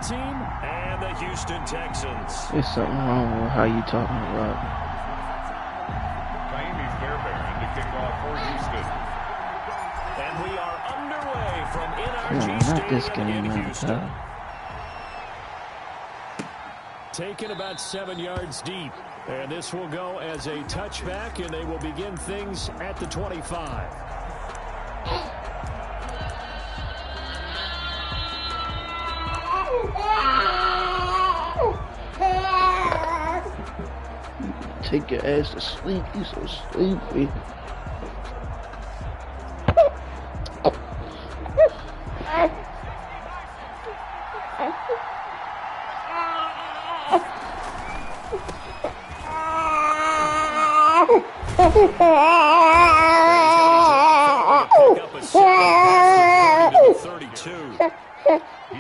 team and the Houston Texans. There's something wrong with how you talking about. Miami Fairbairn to kick off for Houston. And we are underway from NRG Not this Stadium in game, Houston. man. Taken about 7 yards deep. And this will go as a touchback, and they will begin things at the 25. Take your ass to sleep. You so sleepy.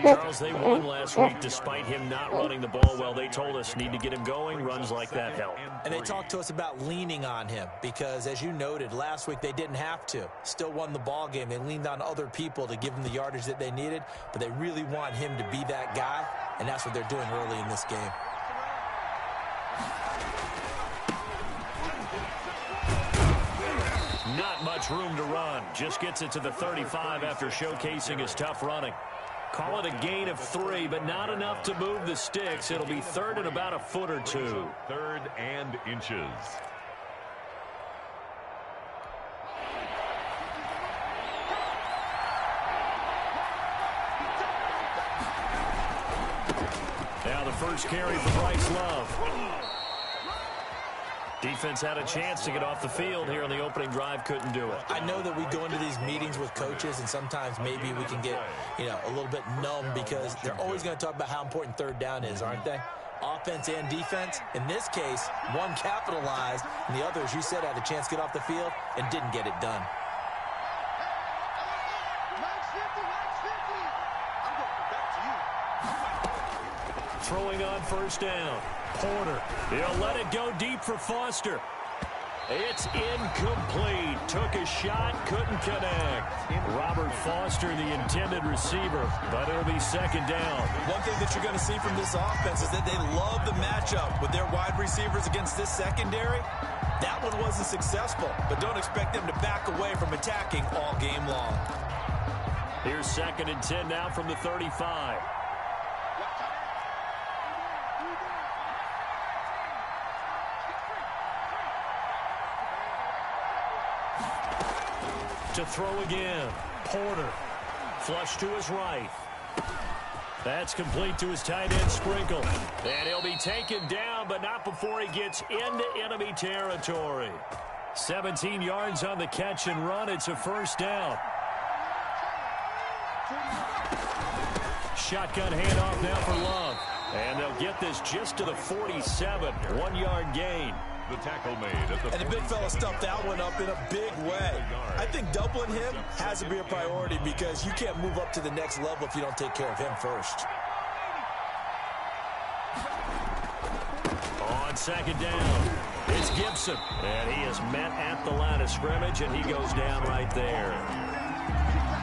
Charles, they won last week despite him not running the ball well. They told us need to get him going. Runs like that help. And they talked to us about leaning on him because, as you noted, last week they didn't have to. Still won the ball game. They leaned on other people to give them the yardage that they needed, but they really want him to be that guy, and that's what they're doing early in this game. Not much room to run. Just gets it to the 35 after showcasing his tough running. Call it a gain of 3, but not enough to move the sticks. It'll be third and about a foot or two. Third and inches. Now the first carry for Bryce Love. Defense had a chance to get off the field here on the opening drive, couldn't do it. I know that we go into these meetings with coaches, and sometimes maybe we can get, a little bit numb because they're always going to talk about how important third down is, aren't they? Offense and defense. In this case, one capitalized, and the other, as you said, had a chance to get off the field and didn't get it done. Throwing on first down. Porter. He'll let it go deep for Foster. It's incomplete. Took a shot, couldn't connect. Robert Foster, the intended receiver, but it'll be second down. One thing that you're going to see from this offense is that they love the matchup with their wide receivers against this secondary. That one wasn't successful, but don't expect them to back away from attacking all game long. Here's second and 10 now from the 35. To throw again. Porter. Flush to his right. That's complete to his tight end, Sprinkle. And he'll be taken down, but not before he gets into enemy territory. 17 yards on the catch and run. It's a first down. Shotgun handoff now for Love. And they'll get this just to the 47. 1-yard gain. The tackle made at the... And the big fella stuffed that one up in a big way. I think doubling him has to be a priority because you can't move up to the next level if you don't take care of him first. On second down, it's Gibson. And he is met at the line of scrimmage, and he goes down right there.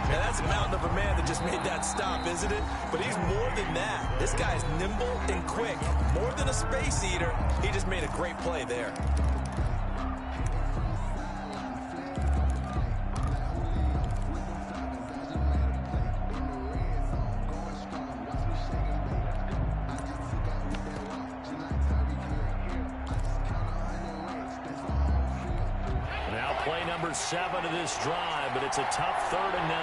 Now, that's a mountain of a man that just made that stop, isn't it? But he's more than that. This guy's nimble and quick. More than a space eater, he just made a great play there. Now play number 7 of this drive, but it's a tough 3rd and 9.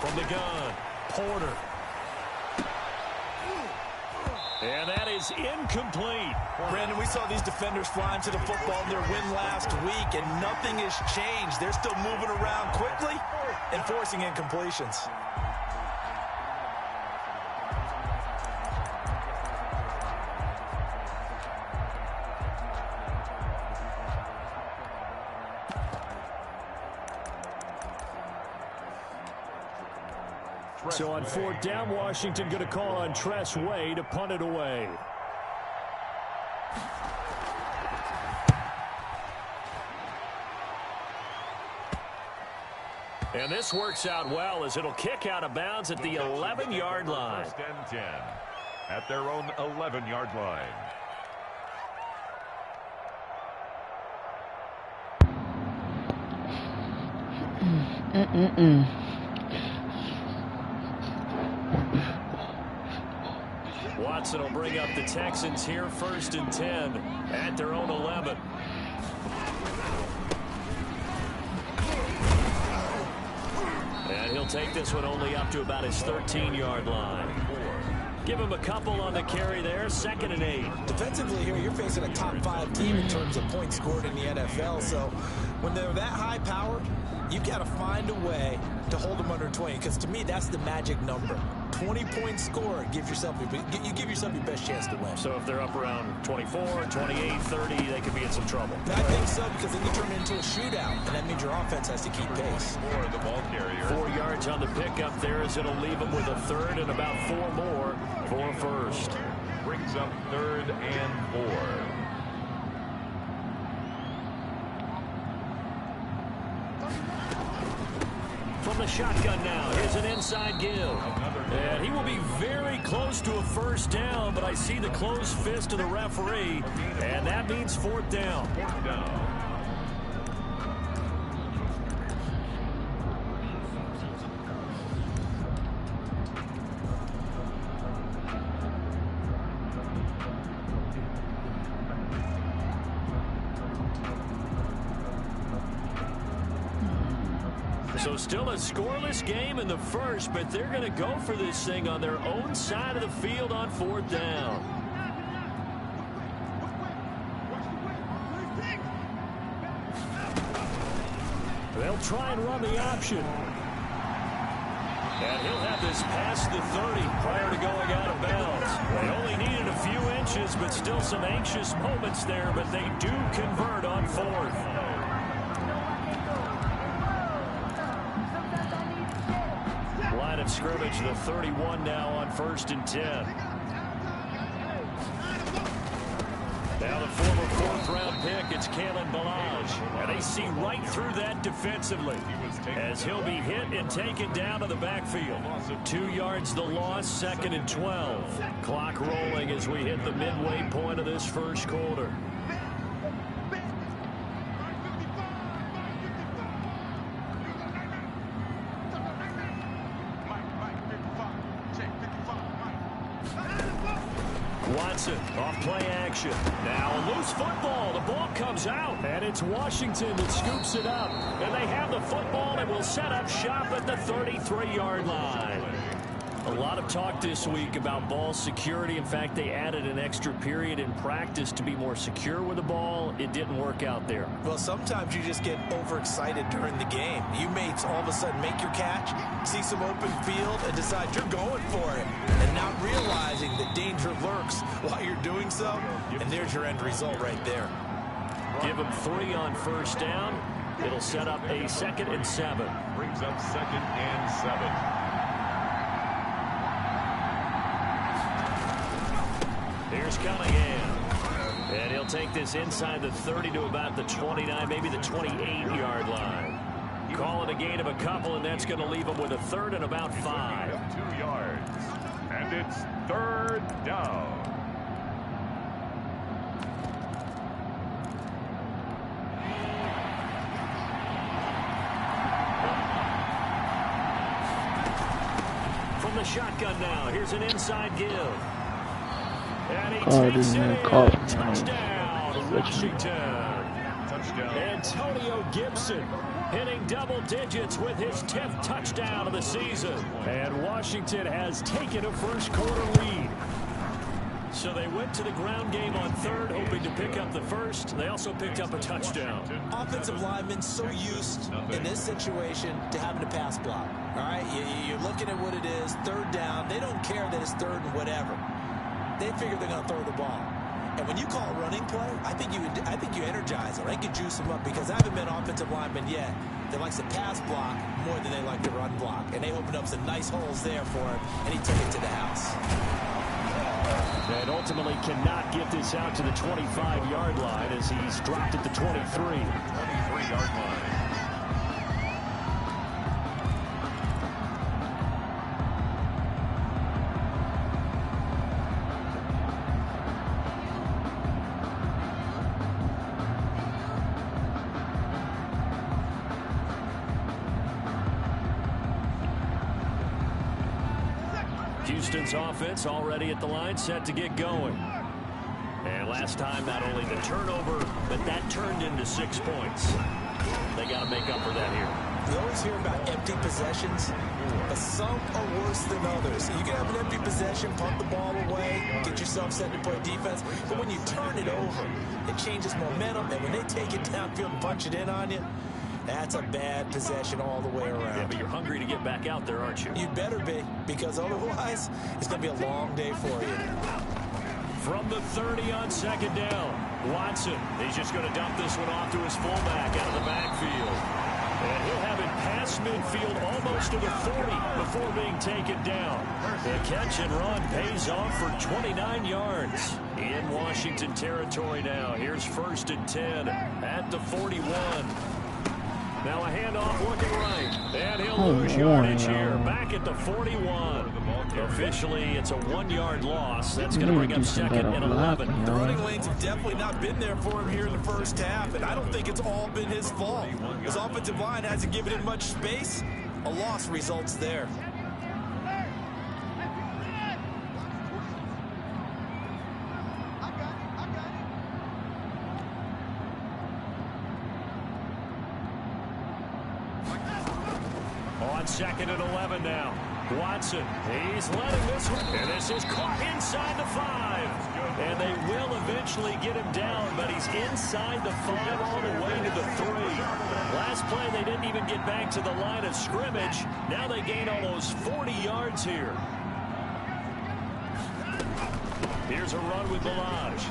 From the gun, Porter. And that is incomplete. Brandon, we saw these defenders flying to the football in their win last week, and nothing has changed. They're still moving around quickly and forcing incompletions. So on 4th down, Washington going to call on Tress Way to punt it away. And this works out well as it'll kick out of bounds at the 11-yard line. First and 10 at their own 11-yard line. Watson will bring up the Texans here, first and 10 at their own 11. And he'll take this one only up to about his 13-yard line. Give him a couple on the carry there, 2nd and 8. Defensively here, you're facing a top 5 team in terms of points scored in the NFL. So when they're that high powered, you've got to find a way to hold them under 20. Because to me, that's the magic number. 20 points scored, you give yourself your best chance to win. So if they're up around 24, 28, 30, they could be in some trouble. I think so, because then you turn it into a shootout, and that means your offense has to keep pace. For the ball carrier. 4 yards on the pickup there as it'll leave them with a third and about 4 more for first. Brings up 3rd and 4. From the shotgun now, here's an inside give. And he will be very close to a first down, but I see the closed fist of the referee, and that means 4th down. 4th down. So still a scoreless game in the first, but they're going to go for this thing on their own side of the field on 4th down. They'll try and run the option. And he'll have this past the 30 prior to going out of bounds. They only needed a few inches, but still some anxious moments there, but they do convert on 4th. Line of scrimmage, the 31 now on 1st and 10. Now the former 4th-round pick, it's Kalen Ballage. And they see right through that defensively as he'll be hit and taken down to the backfield. 2 yards the loss, 2nd and 12. Clock rolling as we hit the midway point of this first quarter. Watson off play action. Now a loose football. The ball comes out, and it's Washington that scoops it up. And they have the football and will set up shop at the 33-yard line. A lot of talk this week about ball security. In fact, they added an extra period in practice to be more secure with the ball. It didn't work out there. Well, sometimes you just get overexcited during the game. You may all of a sudden make your catch, see some open field, and decide you're going for it, and not realizing that danger lurks while you're doing so. And there's your end result right there. Give them 3 on 1st down. It'll set up a 2nd and 7. Brings up 2nd and 7. Here's Cunningham. And he'll take this inside the 30 to about the 29, maybe the 28-yard line. Call it a gain of a couple, and that's going to leave him with a 3rd and about 5. 2 yards. And it's 3rd down. From the shotgun now, here's an inside give. And he didn't takes it call in. it. Touchdown, Washington. Touchdown. Antonio Gibson hitting double digits with his 10th touchdown of the season. And Washington has taken a first quarter lead. So they went to the ground game on 3rd, hoping to pick up the first. They also picked up a touchdown. Offensive linemen so used in this situation to having to pass block. All right, you're looking at what it is, 3rd down. They don't care that it's 3rd and whatever. They figure they're going to throw the ball. And when you call a running play, I think you energize them. I think you juice them up, because I haven't been offensive lineman yet that likes to pass block more than they like to run block. And they opened up some nice holes there for him, and he took it to the house. And ultimately cannot get this out to the 25-yard line as he's dropped at the 23. 23-yard line. Houston's offense already at the line, set to get going. And last time, not only the turnover, but that turned into 6 points. They got to make up for that here. You always hear about empty possessions, but some are worse than others. You can have an empty possession, pump the ball away, get yourself set to play defense, but when you turn it over, it changes momentum, and when they take it downfield and punch it in on you, that's a bad possession all the way around. Yeah, but you're hungry to get back out there, aren't you? You better be, because otherwise, it's going to be a long day for you. From the 30 on second down, Watson. He's just going to dump this one off to his fullback out of the backfield. And he'll have it past midfield almost to the 40 before being taken down. The catch and run pays off for 29 yards. In Washington territory now. Here's 1st and 10 at the 41. Now a handoff looking right. And he'll lose yardage here. Back at the 41. Officially, it's a 1-yard loss. That's going to bring up 2nd and 11. The running lanes have definitely not been there for him here in the first half, and I don't think it's all been his fault. His offensive line hasn't given him much space. A loss results there. On 2nd and 11 now. Watson, he's letting this one, and this is caught inside the 5. And they will eventually get him down, but he's inside the 5 all the way to the 3. Last play, they didn't even get back to the line of scrimmage. Now they gain almost 40 yards here. Here's a run with Ballage.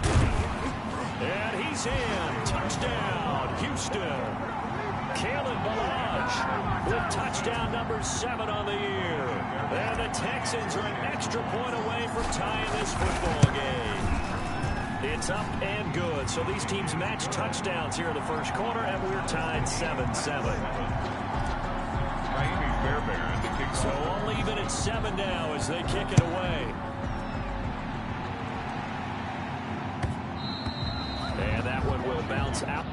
And he's in. Touchdown, Houston. Kalen Ballage with touchdown number 7 on the year. And the Texans are an extra point away from tying this football game. It's up and good. So these teams match touchdowns here in the first quarter, and we're tied 7-7. So all even at 7 now as they kick it away. And that one will bounce out.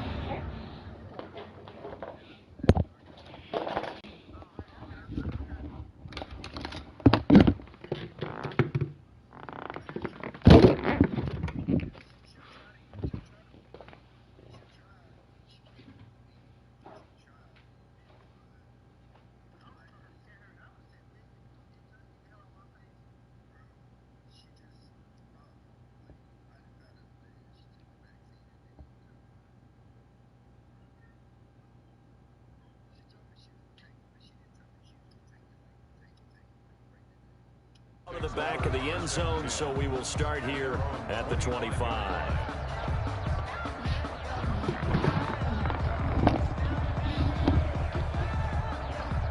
To the back of the end zone, so we will start here at the 25.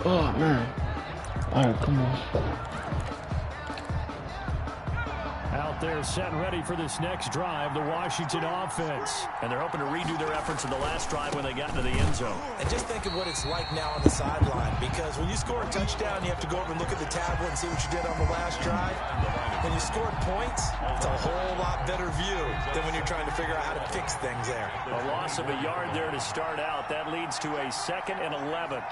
Oh, man. Oh, come on. Out there set and ready for this next drive, the Washington offense. And they're hoping to redo their efforts in the last drive when they got into the end zone. And just think of what it's like now on the sideline, because when you score a touchdown, you have to go over and look at the tablet and see what you did on the last drive. When you scored points, it's a whole lot better view than when you're trying to figure out how to fix things there. A loss of a yard there to start out. That leads to a 2nd and 11.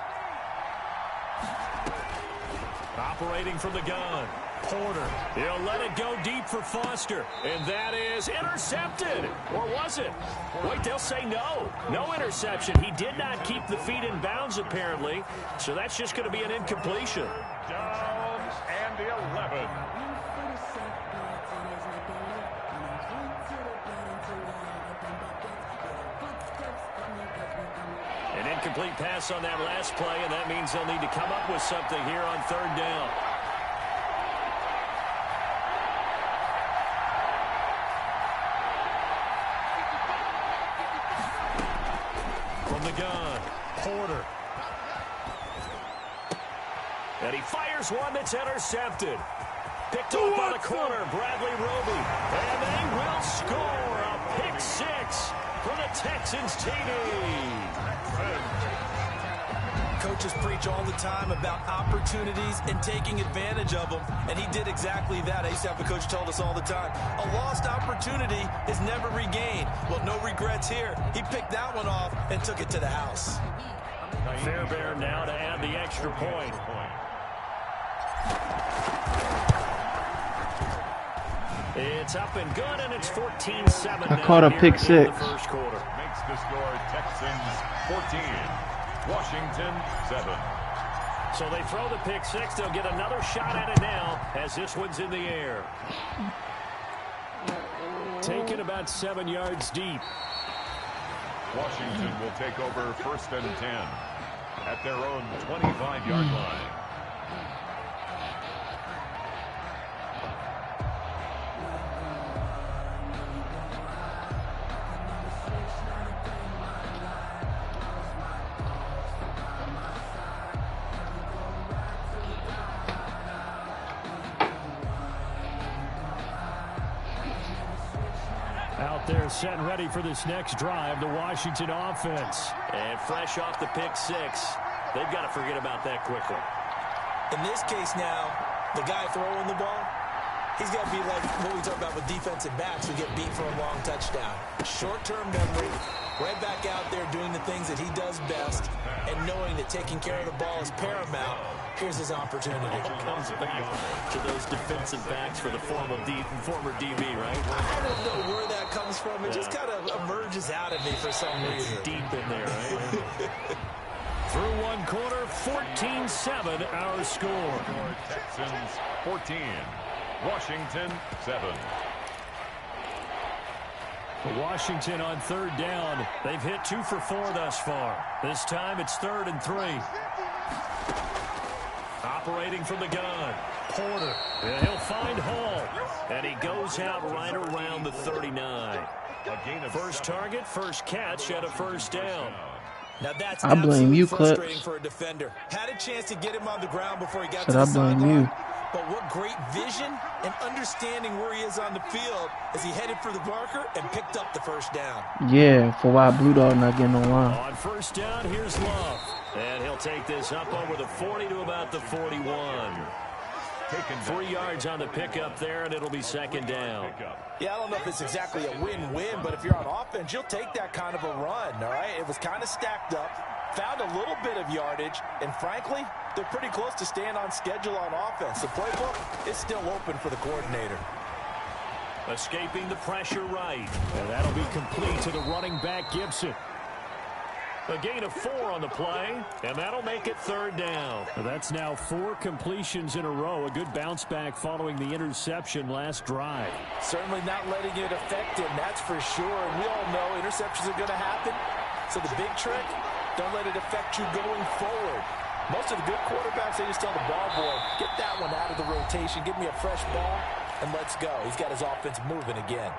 Operating from the gun. Porter, he'll let it go deep for Foster, and that is intercepted. Or was it? Wait, they'll say no. No interception. He did not keep the feet in bounds, apparently, so that's just going to be an incompletion. Down and 11. An incomplete pass on that last play, and that means they'll need to come up with something here on 3rd down. From the gun, Porter. And he fires one that's intercepted. Picked off by the corner, Bradley Roby. And they will score a pick 6 for the Texans TD. Coaches preach all the time about opportunities and taking advantage of them, and he did exactly that. I used to have a coach tell us all the time, a lost opportunity is never regained. Well, no regrets here. He picked that one off and took it to the house. Fairbairn now to add the extra point. It's up and good, and it's 14-7. I caught a pick six. First quarter. Makes the score Texans 14, Washington 7. So they throw the pick six. They'll get another shot at it now as this one's in the air. Taken about 7 yards deep. Washington will take over 1st and 10 at their own 25-yard line. Out there set and ready for this next drive, the Washington offense. And fresh off the pick six, they've got to forget about that quickly. In this case now, the guy throwing the ball, he's got to be like what we talk about with defensive backs who get beat for a long touchdown. Short-term memory, right back out there doing the things that he does best, and knowing that taking care of the ball is paramount. Here's his opportunity. Comes back to those defensive backs for the former DB, right? I don't know where that comes from. It just kind of emerges out of me for some reason. It's deep in there, right? Through one quarter, 14-7 our score. Texans 14, Washington 7. Washington on third down. They've hit 2 for 4 thus far. This time it's 3rd and 3. Operating from the gun, Porter. And he'll find Hall. And he goes out right around the 39. First target, first catch, and a first down. Now that's I blame you, frustrating Clips. for a defender. Had a chance to get him on the ground before he got Said to the I blame sideline. you. But what great vision and understanding where he is on the field as he headed for the marker and picked up the first down. Yeah, for why Blue Dog not getting on line. On first down, here's Love. And he'll take this up over the 40 to about the 41. Taking 3 yards on the pickup there, and it'll be second down. Yeah, I don't know if it's exactly a win-win, but if you're on offense, you'll take that kind of a run, all right? It was kind of stacked up, found a little bit of yardage, and frankly, they're pretty close to staying on schedule on offense. The playbook is still open for the coordinator. Escaping the pressure right. And that'll be complete to the running back, Gibson. A gain of 4 on the play, and that'll make it third down. That's now 4 completions in a row. A good bounce back following the interception last drive. Certainly not letting it affect him, that's for sure. And we all know interceptions are going to happen. So the big trick, don't let it affect you going forward. Most of the good quarterbacks, they just tell the ball boy, get that one out of the rotation, give me a fresh ball, and let's go. He's got his offense moving again.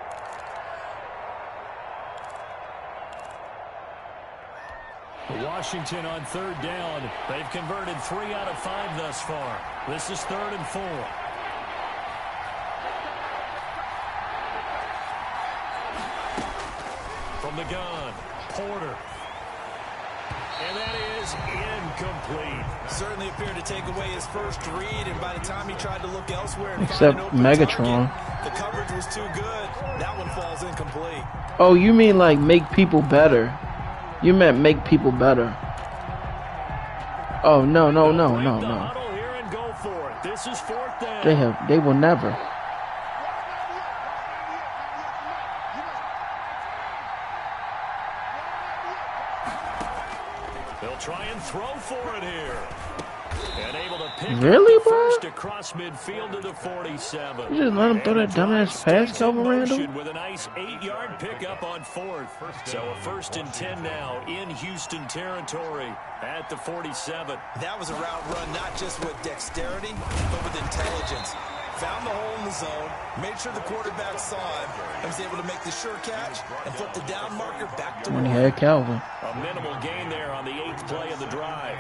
Washington on third down. They've converted 3 out of 5 thus far. This is 3rd and 4. From the gun, Porter. And that is incomplete. Certainly appeared to take away his first read, and by the time he tried to look elsewhere and Except find an open Megatron. target, the coverage was too good. That one falls incomplete. Oh, you mean like make people better? You meant make people better. Oh, no. Huddle here and go for it. This is 4th down. They will never. They'll try and throw for it here. And able to pick Really, up the bro? first across midfield to the 47. You just let him throw that And the drive dumbass pass, stays in Calvin Randall? motion with a nice 8-yard pickup on 4th. So a 1st and 10 now in Houston territory at the 47. That was a route run not just with dexterity, but with intelligence. Found the hole in the zone, made sure the quarterback saw him, and was able to make the sure catch and flip the down marker back to When he one. had Calvin. A minimal gain there on the 8th play of the drive.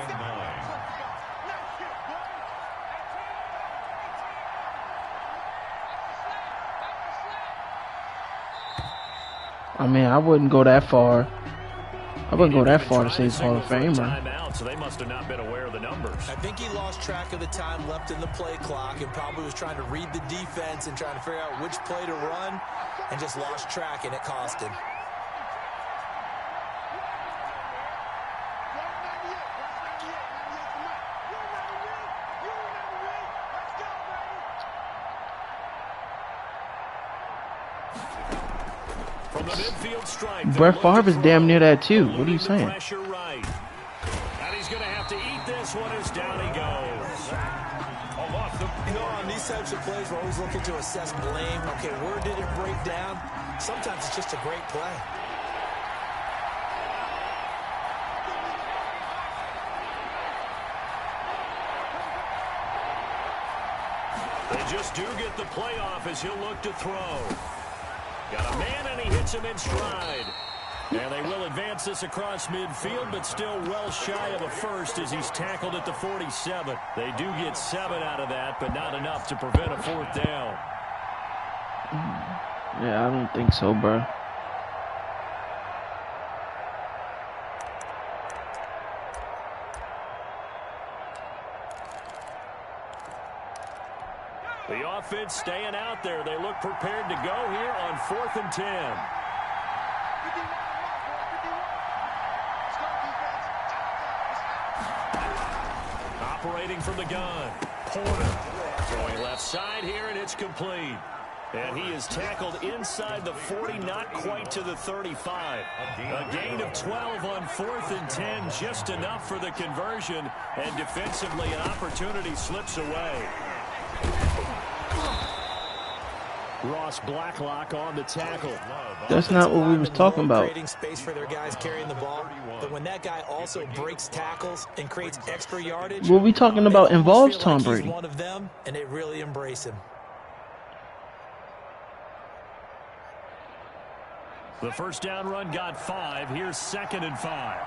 I mean, I wouldn't go that far. I wouldn't go that far to say he's Hall of Famer. Timeout, so they must have not been aware of the numbers. I think he lost track of the time left in the play clock and probably was trying to read the defense and trying to figure out which play to run and just lost track, and it cost him. the midfield stripe. Brett Favre is damn near that too. What are you saying? Pressure right. And he's going to have to eat this one as down he goes. You know, on these types of plays, we're always looking to assess blame. Okay, where did it break down? Sometimes it's just a great play. They just do get the playoff as he'll look to throw. Got a man, and he hits him in stride. And they will advance this across midfield, but still well shy of a first as he's tackled at the 47. They do get 7 out of that, but not enough to prevent a fourth down. Yeah, I don't think so, bro. The offense staying out there. They look prepared to go here on 4th and 10. Operating from the gun, Porter. Throwing left side here, and it's complete. And he is tackled inside the 40, not quite to the 35. A gain of 12 on 4th and 10, just enough for the conversion. And defensively, an opportunity slips away. Ross Blacklock on the tackle. That's not what we was talking about. Creating space for their guys carrying the ball, but when that guy also breaks tackles and creates extra yardage, What we talking about involves Tom he's Brady. one of them, and they really embrace him. The first down run got 5. Here's 2nd and 5.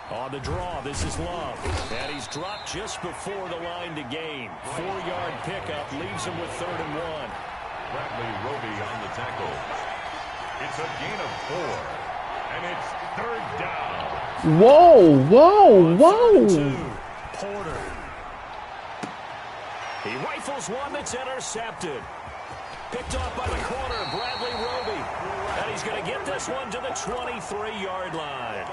On the draw, this is Love. And he's dropped just before the line to gain. 4-yard pickup leaves him with 3rd and 1. Bradley Roby on the tackle. It's a gain of 4. And it's 3rd down. Whoa, whoa, whoa. Porter. He rifles one that's intercepted. Picked off by the corner, Bradley Roby. And he's going to get this one to the 23-yard line.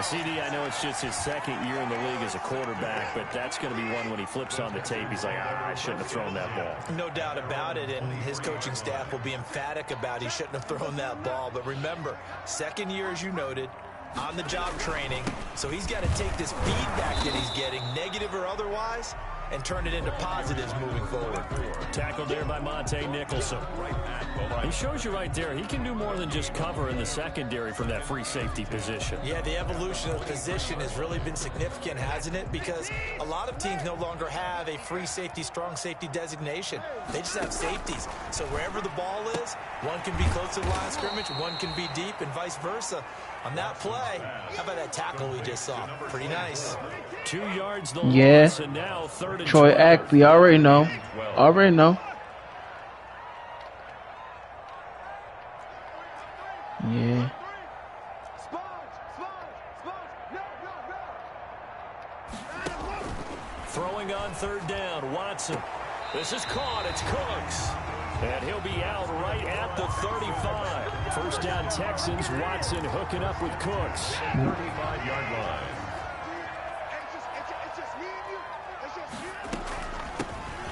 CD, I know it's just his 2nd year in the league as a quarterback, but that's going to be one when he flips on the tape. He's like, I shouldn't have thrown that ball. No doubt about it, and his coaching staff will be emphatic about he shouldn't have thrown that ball. But remember, 2nd year, as you noted, on-the-job training, so he's got to take this feedback that he's getting, negative or otherwise, and turn it into positives moving forward. Tackled there by Monte Nicholson. He shows you right there, he can do more than just cover in the secondary from that free safety position. Yeah, the evolution of the position has really been significant, hasn't it? Because a lot of teams no longer have a free safety, strong safety designation. They just have safeties. So wherever the ball is, one can be close to the line of scrimmage, one can be deep, and vice versa. On that play, how about that tackle we just saw? Pretty nice. 2 yards the Yeah. loss, and now 3rd and Troy 12. Ackley, already know. Already know. Yeah. Throwing on 3rd down, Watson. This is caught, it's Cooks. And he'll be out right at the 35. First down Texans, Watson hooking up with Cooks. 35-yard line.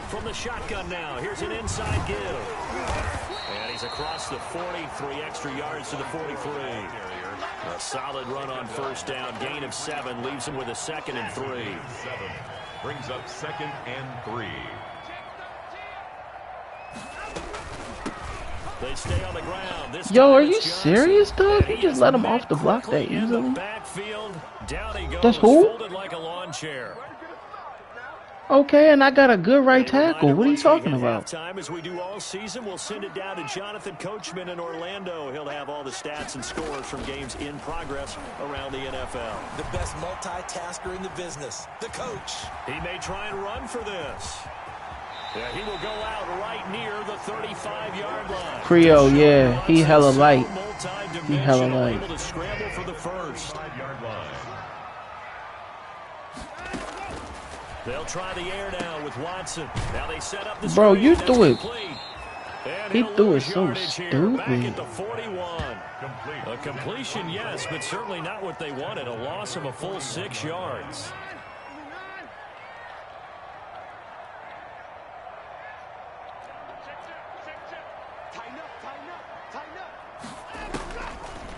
From the shotgun now, here's an inside give. And he's across the 40, 3 extra yards to the 43. A solid run on first down, gain of 7, leaves him with a 2nd and 3. 7 brings up 2nd and 3. They stay on the ground. This Yo, time are it's you Johnson. serious, dog? And You he just is let him met off the block that quickly in the easily? backfield. Down he goes, That's who? folded like a lawn chair. Okay, and I got a good right tackle. What are you talking about? Time as we do all season, we'll send it down to Jonathan Coachman in Orlando. He'll have all the stats and scores from games in progress around the NFL. The best multitasker in the business, the coach. He may try and run for this. Yeah, he will go out right near the 35-yard line. Creo, yeah, he hella light. He hella Multi-dimensional, light. able to scramble for the first. 5-yard line. They'll try the air now with Watson. Now they set up the Bro, screen. you That's threw it. complete. And He he'll threw it lose so yardage here. Back stupid. at the 41. A completion, yes, but certainly not what they wanted. A loss of a full 6 yards.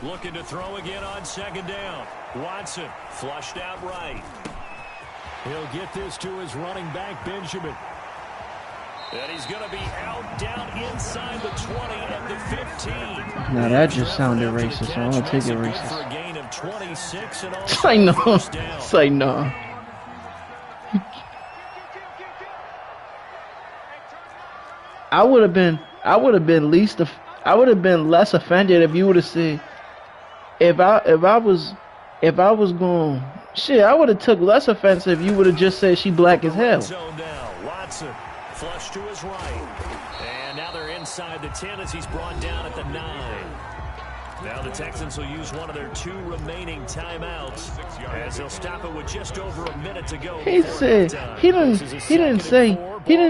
Looking to throw again on second down. Watson flushed out right. He'll get this to his running back, Benjamin. And he's going to be out down inside the 20 at the 15. Now that just sounded racist, so I'm going to take it racist. For a gain of 26 and all. Say no. Say no. I would have been less offended if you would have said, if I was going, shit, I would have took less offense if you would have just said she black as hell. Watson flush to his right, and now they're inside the 10 as he's brought down at the 9. Now the Texans will use one of their 2 remaining timeouts as they'll stop it with just over a minute to go. He said he didn't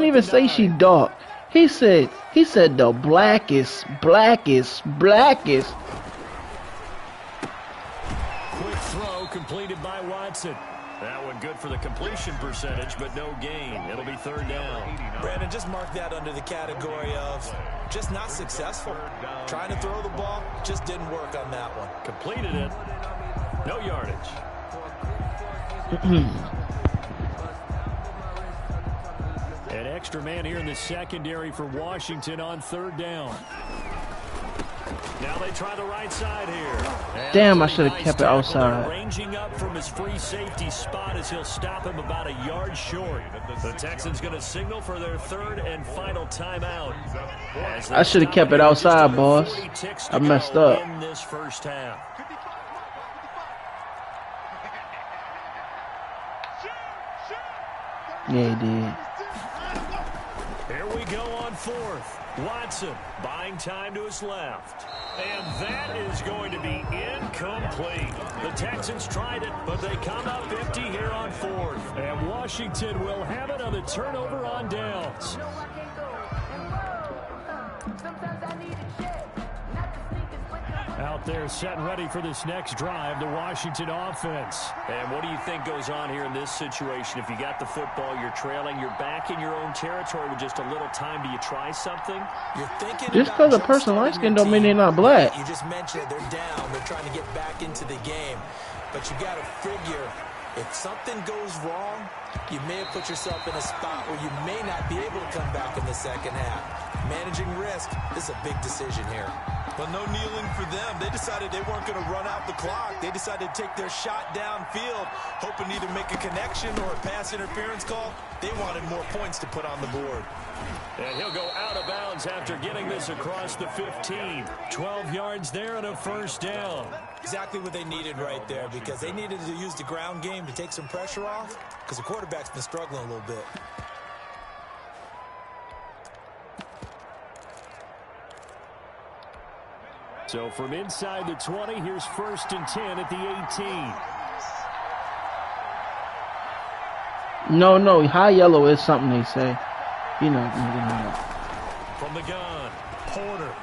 even say she dark. He said the blackest. Quick throw completed by Watson. That one good for the completion percentage, but no gain. It'll be third down. Brandon, just mark that under the category of just not successful. Trying to throw the ball, just didn't work on that one. Completed it. No yardage. An extra man here in the secondary for Washington on third down. Now they try the right side here. And damn, I should have kept it outside. Ranging up from his free safety spot as he'll stop him about a yard short. The Texans going to signal for their third and final timeout. I should have kept it outside, boss. I messed up. In this first half. Yeah, he did. Here we go on fourth. Watson buying time to his left. And that is going to be incomplete. The Texans tried it, but they come up empty here on fourth. And Washington will have it on the turnover on downs. Out there set and ready for this next drive, the Washington offense. And what do you think goes on here in this situation? If you got the football, you're trailing, you're back in your own territory with just a little time. Do you try something? You're thinking just because a person light skin don't mean they're not black. You just mentioned it. They're down. They're trying to get back into the game. But you got to figure, if something goes wrong, you may have put yourself in a spot where you may not be able to come back in the second half. Managing risk, this is a big decision here. But no kneeling for them. They decided they weren't going to run out the clock. They decided to take their shot downfield, hoping to either make a connection or a pass interference call. They wanted more points to put on the board. And he'll go out of bounds after getting this across the 15. 12 yards there and a first down. Exactly what they needed right there, because they needed to use the ground game to take some pressure off, because the quarterback's been struggling a little bit. So from inside the 20, here's 1st and 10 at the 18. No, high yellow is something they say. You know. From the gun, Porter.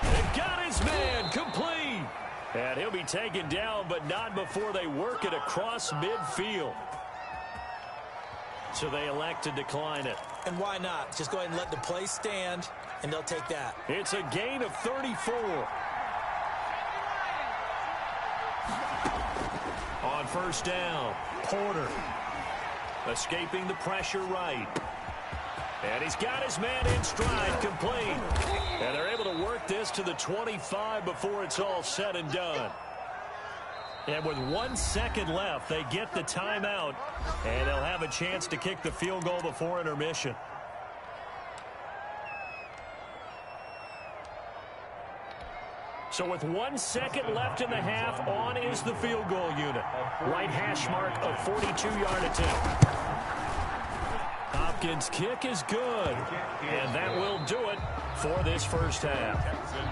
They got his man, complete. And he'll be taken down, but not before they work it across midfield. So they elect to decline it. And why not? Just go ahead and let the play stand, and they'll take that. It's a gain of 34. On first down, Porter escaping the pressure right. And he's got his man in stride, complete. And they're able to work this to the 25 before it's all said and done. And with 1 second left, they get the timeout, and they'll have a chance to kick the field goal before intermission. So with 1 second left in the half, on is the field goal unit. Right hash mark of 42-yard attempt. Hopkins' kick is good, and that will do it for this first half.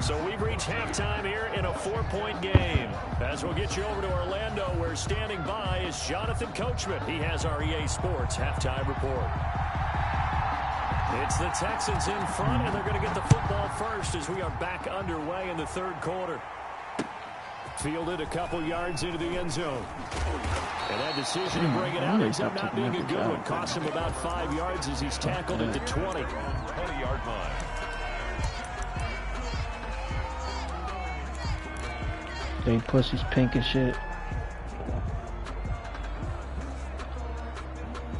So we've reached halftime here in a 4-point game. As we'll get you over to Orlando, where standing by is Jonathan Coachman. He has our EA Sports halftime report. It's the Texans in front, and they're going to get the football first as we are back underway in the third quarter. Fielded a couple yards into the end zone. And that decision to bring it out ends up not being a good one. Cost him about 5 yards as he's tackled at the 20. 20-yard line. They pussy's pink and shit.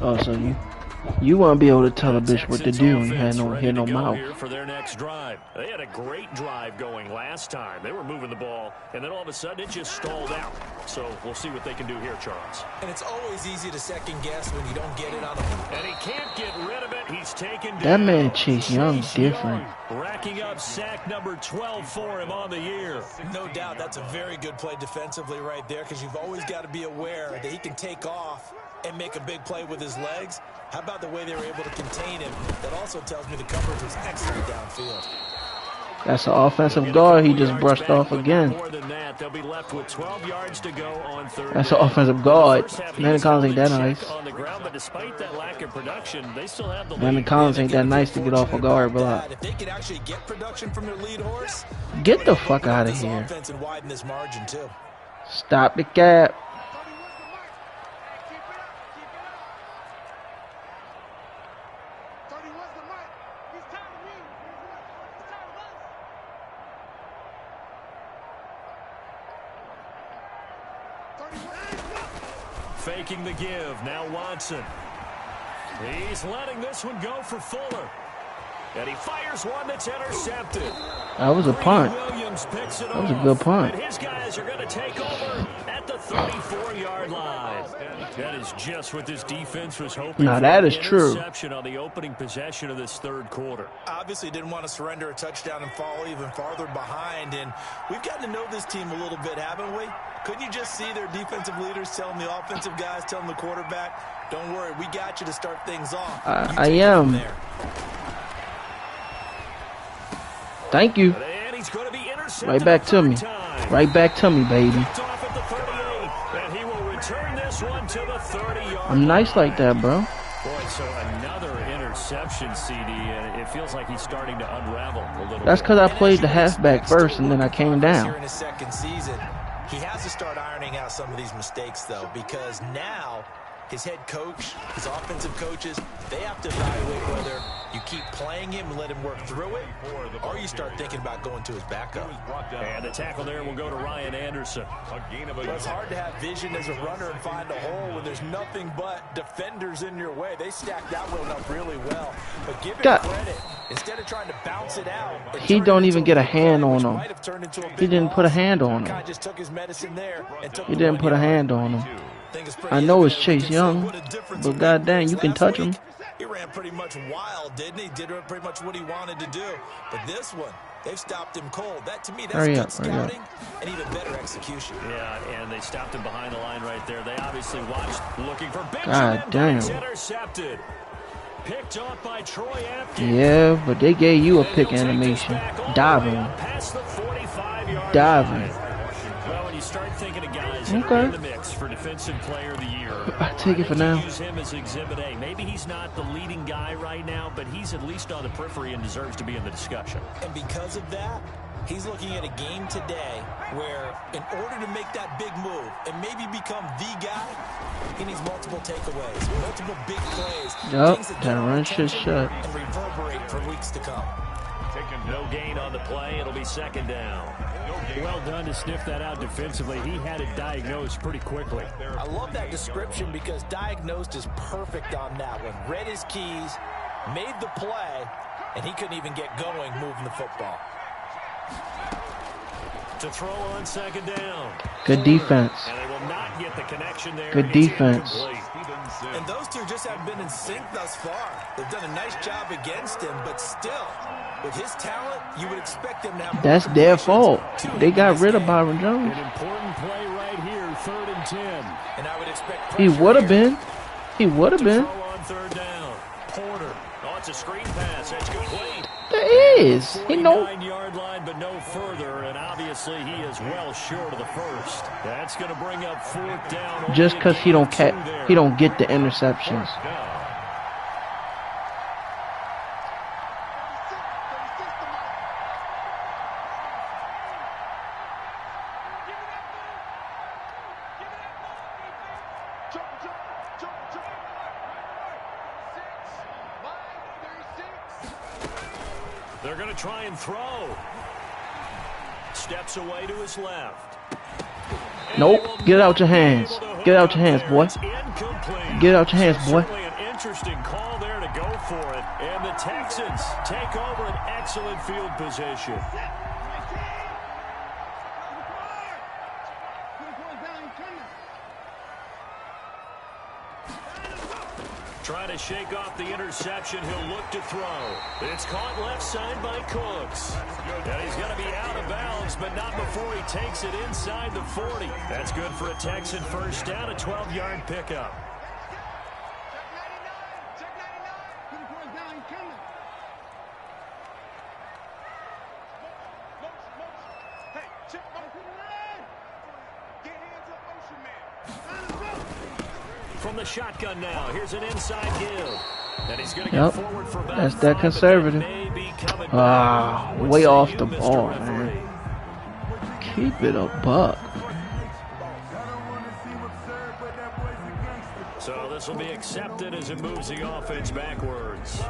Oh, so you want to be able to tell a bitch what to do and you had no mouth. Here for their next drive. They had a great drive going last time. They were moving the ball, and then all of a sudden it just stalled out. So we'll see what they can do here, Charles. And it's always easy to second guess when you don't get it on him. And he can't get rid of it. He's taken down. That man Chase Young different. Racking up sack number 12 for him on the year. No doubt that's a very good play defensively right there, because you've always got to be aware that he can take off and make a big play with his legs. How about the way they were able to contain him? That also tells me the coverage was excellent downfield. That's an offensive guard he just brushed off again. More than that, they'll be left with 12 yards to go on third. That's an offensive guard. Landon Collins ain't that nice. On the ground, but despite that lack of production, they still have the Landon Collins ain't that nice to get off a guard block. If they could actually get production from their lead horse, get the fuck out of here. And widen this margin too. Stop the cap. Faking the give. Now Watson. He's letting this one go for Fuller. And he fires one that's intercepted. That was a punt. Williams picks it That was a good punt. And his guys are going to take over at the 34-yard line. That is just what this defense was hoping for. Now that is true. Interception on the opening possession of this third quarter. Obviously didn't want to surrender a touchdown and fall even farther behind. And we've gotten to know this team a little bit, haven't we? Couldn't you just see their defensive leaders telling the offensive guys, telling the quarterback, don't worry, we got you to start things off. I am. Thank you. Right back to me. Right back to me, baby. I'm nice like that, bro. Boy, so another interception, CD, and it feels like he's starting to unravel a little bit. That's because I played the halfback first and then I came down. In his second season, he has to start ironing out some of these mistakes, though, because now his head coach, his offensive coaches, they have to evaluate whether you keep playing him and let him work through it, or you start thinking about going to his backup. And the tackle there will go to Ryan Anderson. It's hard to have vision as a runner and find a hole when there's nothing but defenders in your way. They stacked that one up really well. But give him credit. Instead of trying to bounce it out, he don't even get a hand on him. He didn't put a hand on him. He didn't put a hand on him. I know it's Chase Young, but goddamn, you can touch him. He ran pretty much wild, didn't he? Did pretty much what he wanted to do. But this one, they've stopped him cold. That, to me, that's good scouting and even better execution. Yeah, and they stopped him behind the line right there. They obviously watched, looking for Benjamin. God damn. Intercepted. Picked off by Troy Apke. Yeah, but they gave you a pick animation. Diving. Diving. Well, when you start thinking of guys that are in the mix for Defensive Player of the Year, I take it for now. Use him as Exhibit A. Maybe he's not the leading guy right now, but he's at least on the periphery and deserves to be in the discussion. And because of that, he's looking at a game today where, in order to make that big move and maybe become the guy, he needs multiple takeaways, multiple big plays. Yup, that run shit shut. And reverberate for weeks to come. No gain on the play. It'll be second down. Well done to sniff that out defensively. He had it diagnosed pretty quickly. I love that description because diagnosed is perfect on that one. Read his keys, made the play, and he couldn't even get going moving the football. To throw on second down. Good defense. And they will not get the connection there. Good defense. And those two just haven't been in sync thus far. They've done a nice job against him, but still, with his talent, you would expect them to have. That's their fault. They got rid of Byron Jones. An important play right here, 3rd and 10. And I would expect he would have been. He would have been. Throw on 3rd down. Porter. Oh, it's a screen pass. That's complete. There is. He know. 49-yard line, but no further, and obviously he is well short of the first. That's going to bring up 4th down. Just because he don't get the interceptions. They're going to try and throw. Steps away to his left. Nope. Get it out your hands. Get it out your hands, boy. Get it out your hands, boy. Certainly an interesting call there to go for it. And the Texans take over an excellent field position. Trying to shake off the interception. He'll look to throw. It's caught left side by Cooks. And he's going to be out of bounds, but not before he takes it inside the 40. That's good for a Texan first down, a 12-yard pickup. From the shotgun now, here's an inside give. And he's going to get forward for about that's that conservative. Way off the ball, man. Keep it a buck. So this will be accepted as it moves the offense backwards.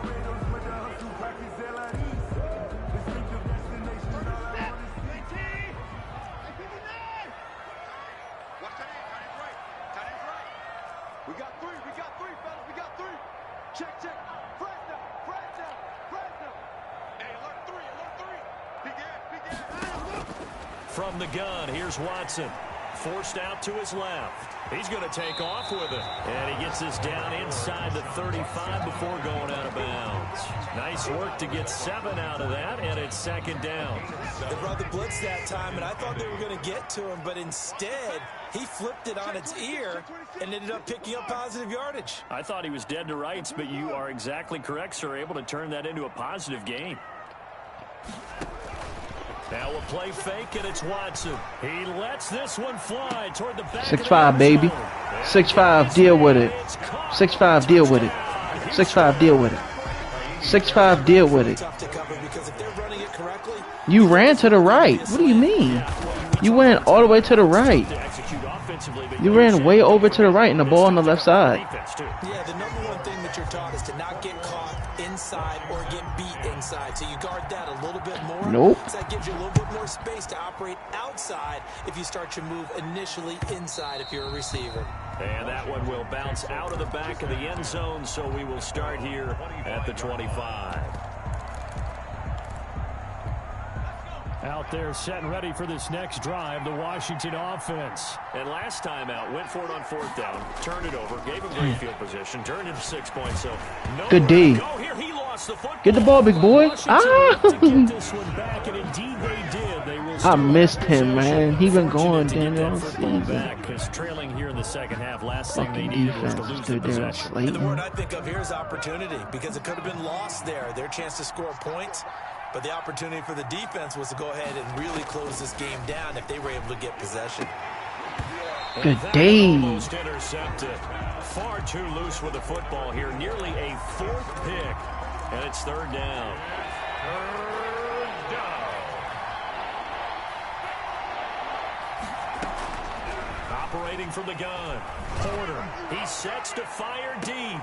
From the gun, here's Watson. Forced out to his left. He's going to take off with it. And he gets this down inside the 35 before going out of bounds. Nice work to get 7 out of that, and it's second down. They brought the blitz that time, and I thought they were going to get to him, but instead, he flipped it on its ear and ended up picking up positive yardage. I thought he was dead to rights, but you are exactly correct, sir. Able to turn that into a positive gain. Now we'll play fake, and it's Watson. He lets this one fly toward the back. 6'5", baby. 6'5", deal with it. 6'5", deal with it. 6'5", deal with it. 6'5", deal with it. You ran to the right. What do you mean? You went all the way to the right. You ran way over to the right, and the ball on the left side. Yeah, the number one thing that you're taught is to not get caught inside or get beat inside. So you guard that a little bit more. Nope. So that gives you a little bit more space to operate outside if you start your move initially inside if you're a receiver. And that one will bounce out of the back of the end zone, so we will start here at the 25. Out there set and ready for this next drive, the Washington offense. And last time out, went for it on 4th down, turned it over, gave him great field position, turned it 6 points. So good D. Here. He lost the football. Get the ball, big boy. I missed him, man. He been going Daniel season. Trailing here in the second half. Last thing they needed was to lose the possession. And the word I think of here is opportunity, because it could have been lost there. Their chance to score points. But the opportunity for the defense was to go ahead and really close this game down if they were able to get possession. Good day. Almost intercepted. Far too loose with the football here. Nearly a 4th pick. And it's 3rd down. Operating from the gun. Porter. He sets to fire deep.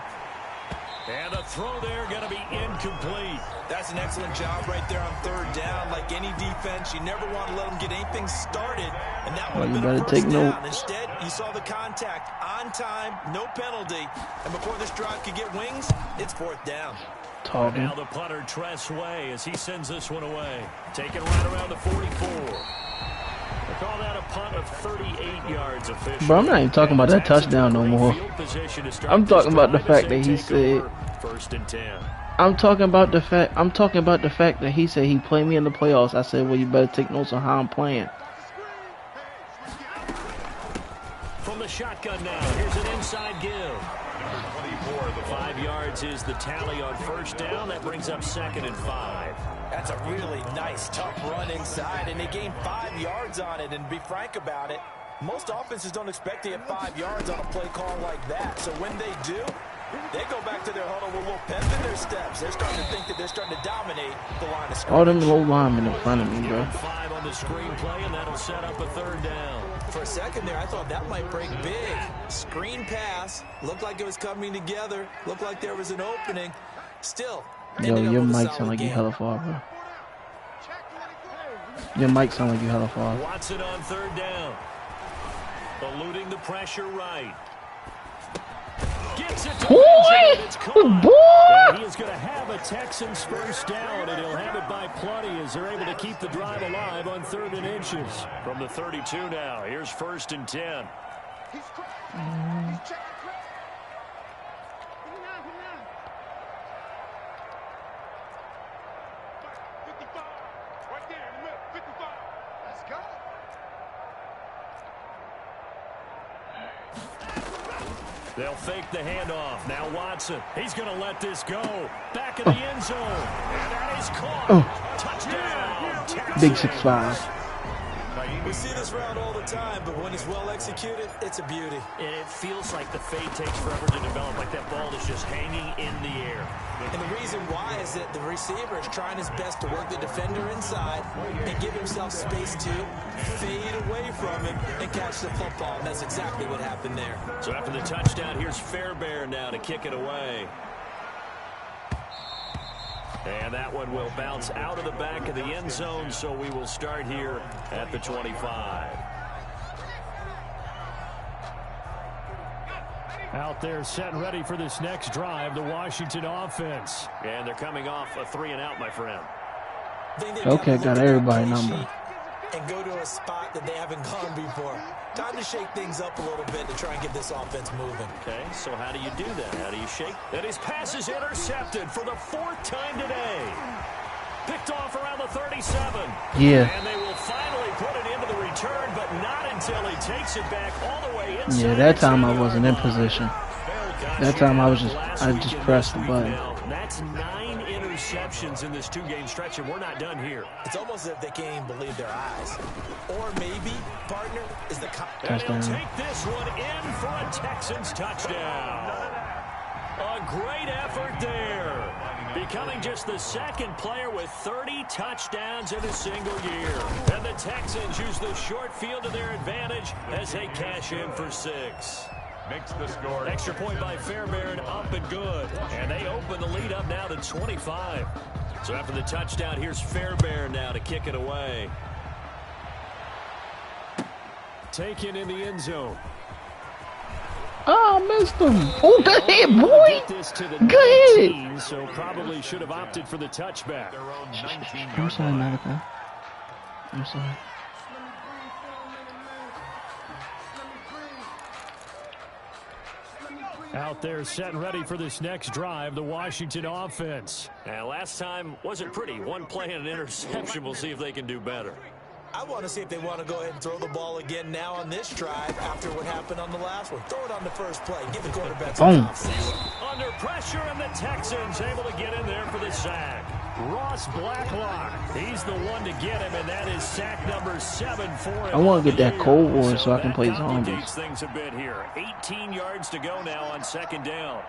And a throw there going to be incomplete. That's an excellent job right there on 3rd down. Like any defense, you never want to let them get anything started. And that would have been a first down. Instead, you saw the contact on time, no penalty. And before this drive could get wings, it's 4th down. Now the punter, Tress Way, as he sends this one away. Taken right around the 44. They call that a punt of 38 yards officially. Bro, I'm not even talking about that touchdown no more. I'm talking about the fact that he said 1st and 10. I'm talking about the fact that he said he played me in the playoffs. I said, well, you better take notes on how I'm playing. From the shotgun now, here's an inside give. 5 yards is the tally on 1st down. That brings up 2nd and 5. That's a really nice, tough run inside, and they gained 5 yards on it. And to be frank about it, most offenses don't expect to get 5 yards on a play call like that. So when they do, they go back to their huddle with a little pep in their steps. They're starting to think that they're starting to dominate the line of scrimmage. All them low linemen in front of me, bro. 5 on the screenplay, and that'll set up a 3rd down. For a second there, I thought that might break big. Screen pass. Looked like it was coming together. Looked like there was an opening. Still. Yo, your mic sound like you hella far, bro. Your mic sound like you hella far. Watson on third down. Eluding the pressure right. Gets it to it's caught. He is going to have a Texans first down, and he'll have it by plenty as they're able to keep the drive alive on 3rd and inches. From the 32 now, here's 1st and 10. They'll fake the handoff. Now Watson. He's going to let this go. Back in the end zone. And that is caught. Touchdown. Big 6'5". We see this route all the time, but when it's well executed, it's a beauty. And it feels like the fade takes forever to develop, like that ball is just hanging in the air. And the reason why is that the receiver is trying his best to work the defender inside and give himself space to fade away from him and catch the football. And that's exactly what happened there. So after the touchdown, here's Fairbairn now to kick it away. And that one will bounce out of the back of the end zone, so we will start here at the 25. Out there set and ready for this next drive, the Washington offense. And thee coming off a 3-and-out, my friend. Okay, got everybody number. And go to a spot that they haven't gone before. Time to shake things up a little bit to try and get this offense moving. Okay, so how do you do that? How do you shake? And his pass is intercepted for the 4th time today. Picked off around the 37. Yeah. And they will finally put it into the return, but not until he takes it back all the way inside. Yeah, that time I wasn't in position. That time I just pressed the button. That's 9 interceptions in this 2-game stretch, and we're not done here. It's almost as if they can't even believe their eyes. Or maybe, partner, is the... And he'll take this one in for a Texans touchdown. A great effort there. Becoming just the 2nd player with 30 touchdowns in a single year. And the Texans use the short field to their advantage as they cash in for 6. Makes the score. Extra point by Fairbairn, up and good. And they open the lead up now to 25. So after the touchdown, here's Fairbairn now to kick it away. Taken in the end zone. Oh, I missed him. Oh, go ahead, boy. Go ahead. So probably should have opted for the touchback. I'm sorry, Malachi. I'm sorry. Out there set and ready for this next drive, the Washington offense. And last time wasn't pretty. One play and an interception. We'll see if they can do better. I want to see if they want to go ahead and throw the ball again now on this drive after what happened on the last one. Throw it on the first play. Give the quarterback some confidence. Under pressure, and the Texans able to get in there for the sack. Ross Blacklock, he's the one to get him, and that is sack number 7 for him. I want to get that Cold War so I can play zombies. Things a bit here. 18 yards to go now on 2nd down.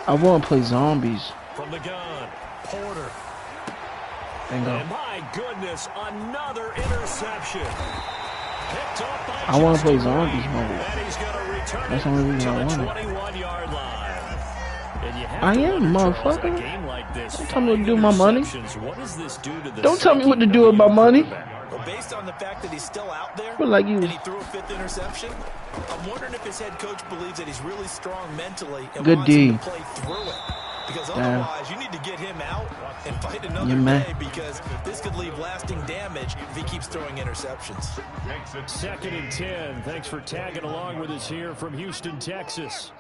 I want to play zombies. From the gun, Porter. Bingo. And my goodness, another interception. Picked up by I want to play zombies mode. And he's going to return That's the only reason I want it. 21-yard line. And you have I am, motherfucker. Don't tell me what to do with my money. What does this do to the Don't tell me what to do with my money. Well, based on the fact that he's still out there But like you, and he threw a 5th interception, I'm wondering if his head coach believes that he's really strong mentally and good wants D. him to play through it. Because otherwise, you need to get him out and fight another day because this could leave lasting damage if he keeps throwing interceptions. 2nd and 10. Thanks for tagging along with us here from Houston, Texas.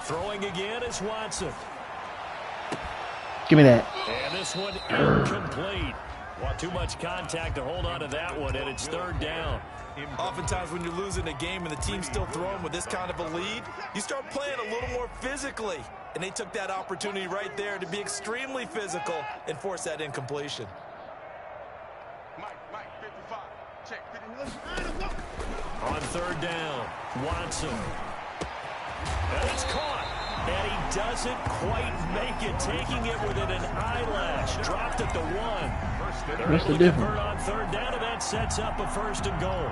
Throwing again is Watson. Give me that. And this one incomplete. Well, too much contact to hold on to that one, and it's 3rd down. Oftentimes when you're losing a game and the team's still throwing with this kind of a lead, you start playing a little more physically. And they took that opportunity right there to be extremely physical and force that incompletion. On 3rd down, Watson. And it's caught. And he doesn't quite make it, taking it within an eyelash. Dropped at the 1. What's the difference? On 3rd down, and that sets up a 1st and goal.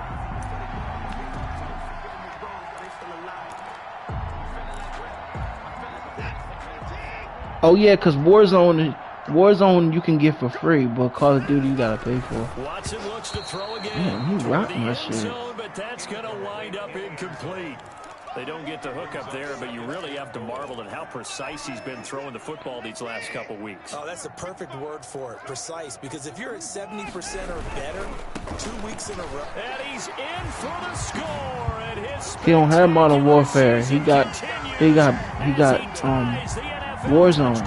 Oh yeah, cause Warzone Warzone you can get for free, but Call of Duty you gotta pay for. Watson looks to throw again. Man, he rocked my shit. Zone, but that's gonna wind up incomplete. They don't get the hook up there, but you really have to marvel at how precise he's been throwing the football these last couple weeks. Oh, that's the perfect word for it, precise, because if you're at 70% or better 2 weeks in a row. And he's in for the score, and his He don't have Modern Warfare. He got Warzone.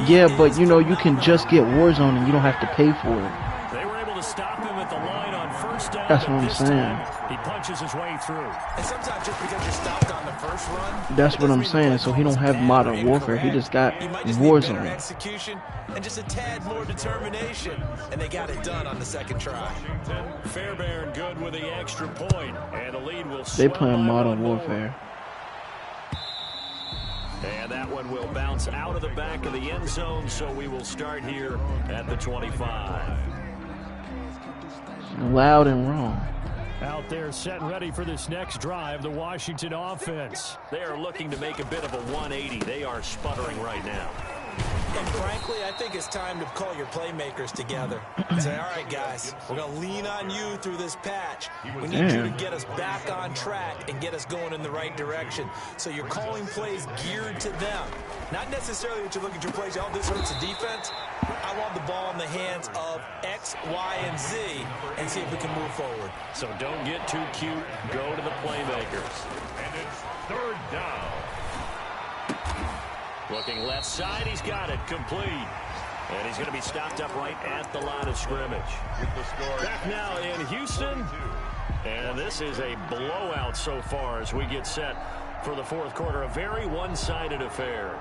Yeah, but you know you can just get Warzone and you don't have to pay for it. They were able to stop him at the line on first down. That's what I'm saying. He punches his way through. And sometimes just because you're stopped on the first run, That's what I'm saying. So he don't have Modern Warfare. He just got Warzone. Execution and just a tad more determination, and they got it done on the second try. Fairbairn good with the extra point, and the lead will. They playing Modern Warfare. And that one will bounce out of the back of the end zone, so we will start here at the 25. Loud and wrong. Out there set and ready for this next drive, the Washington offense. They are looking to make a bit of a 180. They are sputtering right now. And frankly, I think it's time to call your playmakers together and say, all right, guys, we're going to lean on you through this patch. We need you to get us back on track and get us going in the right direction. So you're calling plays geared to them. Not necessarily that you look at your plays, oh, this hurts the defense. I want the ball in the hands of X, Y, and Z and see if we can move forward. So don't get too cute. Go to the playmakers. And it's third down. Looking left side, he's got it, complete. And he's going to be stopped up right at the line of scrimmage. Back now in Houston. And this is a blowout so far as we get set for the fourth quarter. A very one-sided affair.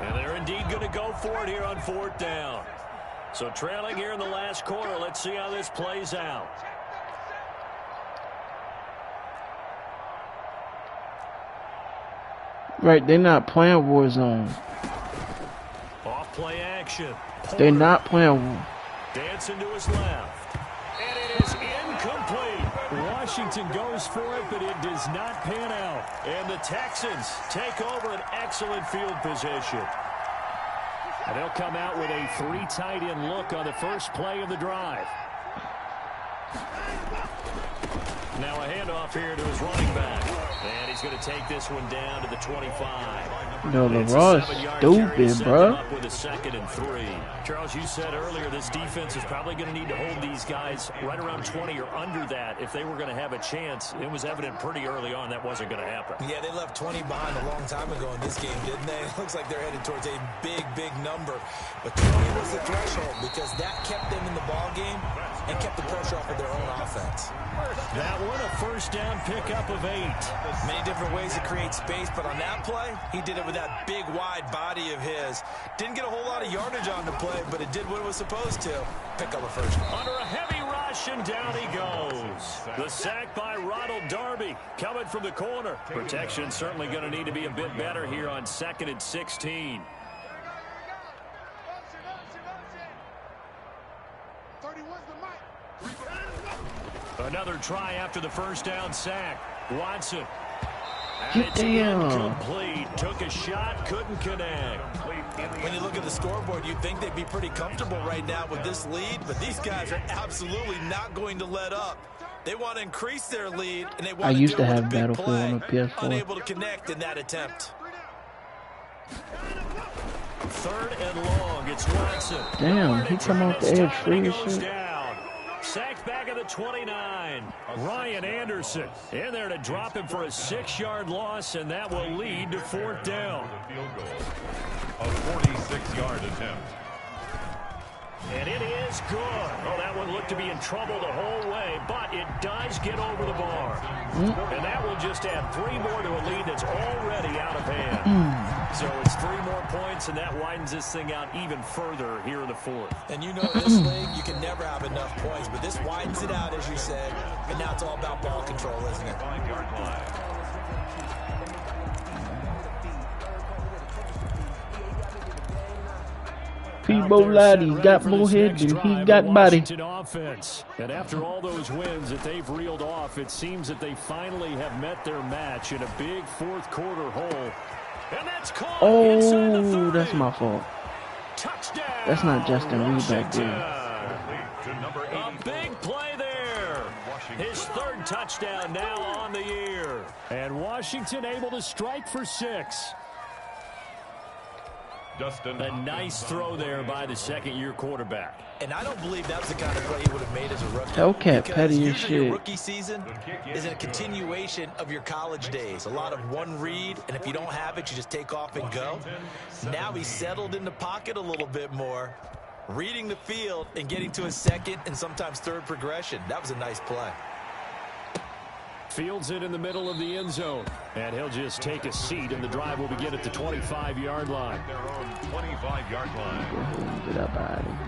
And they're indeed going to go for it here on fourth down. So trailing here in the last quarter. Let's see how this plays out. Right, they're not playing Warzone. Off play action. They're not playing. Dancing to his left. And it is incomplete. Washington goes for it, but it does not pan out. And the Texans take over an excellent field position. And they'll come out with a 3 tight end look on the first play of the drive. Now a handoff here to his running back. And he's going to take this one down to the 25. No, LeBron's stupid, bro. With a 2nd and 3. Charles, you said earlier this defense is probably going to need to hold these guys right around 20 or under that if they were going to have a chance. It was evident pretty early on that wasn't going to happen. Yeah, they left 20 behind a long time ago in this game, didn't they? It looks like they're headed towards a big, big number. But 20 was the threshold because that kept them in the ball game and kept the pressure off of their own offense. That one, a first down pickup of 8. Many different ways to create space, but on that play, he did it with that big, wide body of his. Didn't get a whole lot of yardage on the play, but it did what it was supposed to. Pick up a first. Under a heavy rush, and down he goes. The sack by Ronald Darby coming from the corner. Protection certainly going to need to be a bit better here on 2nd and 16. Another try after the first down sack. Watson. Get down. Incomplete. Took a shot, couldn't connect. When you look at the scoreboard, you'd think they'd be pretty comfortable right now with this lead, but these guys are absolutely not going to let up. They want to increase their lead, and they want I used to have big Battlefield on the PS4. Unable to connect in that attempt. 3rd and long. It's Watson. Damn, he come off the edge free and shit. Sacked back at the 29. Ryan Anderson in there to drop him for a 6-yard loss, and that will lead to 4th down. A 46-yard attempt. And it is good. Oh, that one looked to be in trouble the whole way, but it does get over the bar. And that will just add 3 more to a lead that's already out of hand. So it's 3 more points, and that widens this thing out even further here in the 4th. And you know this league, you can never have enough points, but this widens it out, as you said, and now it's all about ball control, isn't it? 5-yard line. Tebow lied. He got more head than he got body. Offense. And after all those wins that they've reeled off, it seems that they finally have met their match in a big fourth quarter hole. And that's caught inside the 30. That's my fault. Touchdown. That's not Justin Reed back there. A big play there. His third touchdown now on the year. And Washington able to strike for 6. A nice throw there by the second-year quarterback. And I don't believe that was the kind of play he would have made as a rookie. Hellcat petty as shit. Your rookie season is a continuation of your college days. A lot of one read, and if you don't have it, you just take off and go. Now he's settled in the pocket a little bit more, reading the field and getting to his second and sometimes third progression. That was a nice play. Fields it in the middle of the end zone. And he'll just take a seat, and the drive will begin at the 25-yard line. Their own 25-yard line. Get up out of here.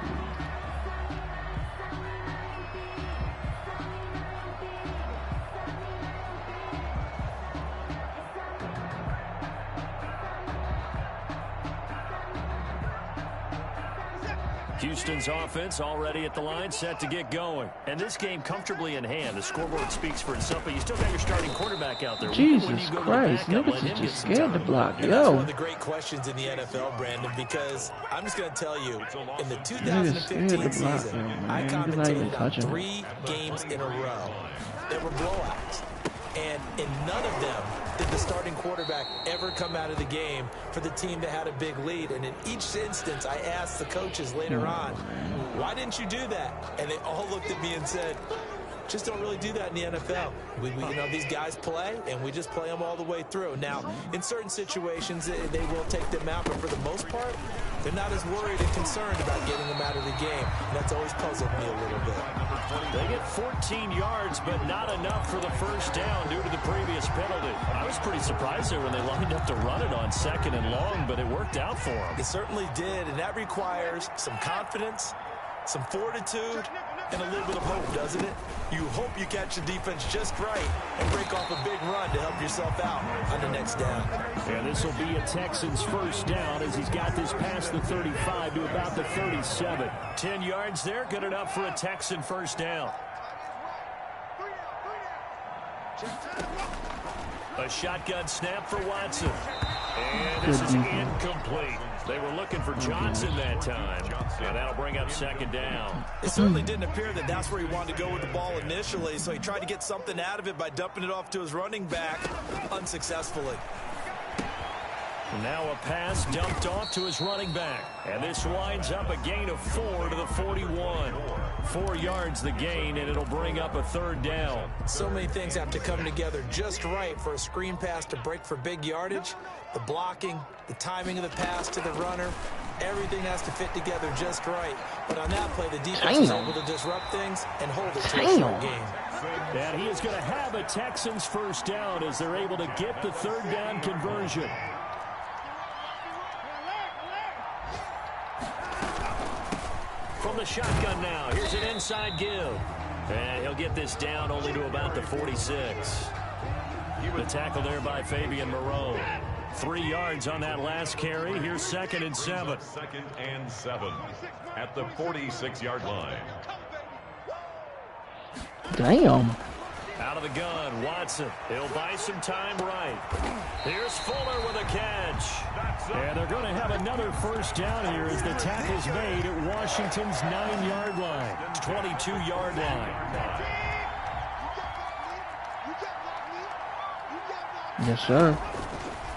Houston's offense already at the line, set to get going. And this game comfortably in hand. The scoreboard speaks for itself, but you still got your starting quarterback out there. Jesus Christ, niggas is just scared to block. And that's one of the great questions in the NFL, Brandon, because I'm just going to tell you, in the 2015 season, I commentated on 3 games in a row that were blowouts. And in none of them did the starting quarterback ever come out of the game for the team that had a big lead. And in each instance, I asked the coaches later on, why didn't you do that? And they all looked at me and said, just don't really do that in the NFL. We you know, these guys play, and we just play them all the way through. Now, in certain situations, they will take them out, but for the most part, they're not as worried and concerned about getting them out of the game. And that's always puzzled me a little bit. They get 14 yards, but not enough for the first down due to the previous penalty. I was pretty surprised there when they lined up to run it on 2nd and long, but it worked out for them. It certainly did, and that requires some confidence, some fortitude, and a little bit of hope, doesn't it? You hope you catch the defense just right and break off a big run to help yourself out on the next down. And this will be a Texans first down as he's got this past the 35 to about the 37. 10 yards there, good enough for a Texan first down. A shotgun snap for Watson. And this is incomplete. They were looking for Johnson that time. And that'll bring up 2nd down. It certainly didn't appear that that's where he wanted to go with the ball initially, so he tried to get something out of it by dumping it off to his running back unsuccessfully. Now a pass dumped off to his running back. And this winds up a gain of 4 to the 41. 4 yards the gain, and it'll bring up a 3rd down. So many things have to come together just right for a screen pass to break for big yardage. The blocking, the timing of the pass to the runner, everything has to fit together just right. But on that play, the defense is able to disrupt things and hold it to a short game. And he is going to have a Texans first down as they're able to get the 3rd down conversion. From the shotgun now, here's an inside give. And he'll get this down only to about the 46. The tackle there by Fabian Moreau. 3 yards on that last carry. Here's 2nd and 7. 2nd and 7 at the 46-yard line. Damn. Out of the gun, Watson. He'll buy some time right. Here's Fuller with a catch. And they're going to have another first down here as the tackle's made at Washington's 9-yard line. 22-yard line. Yes, sir.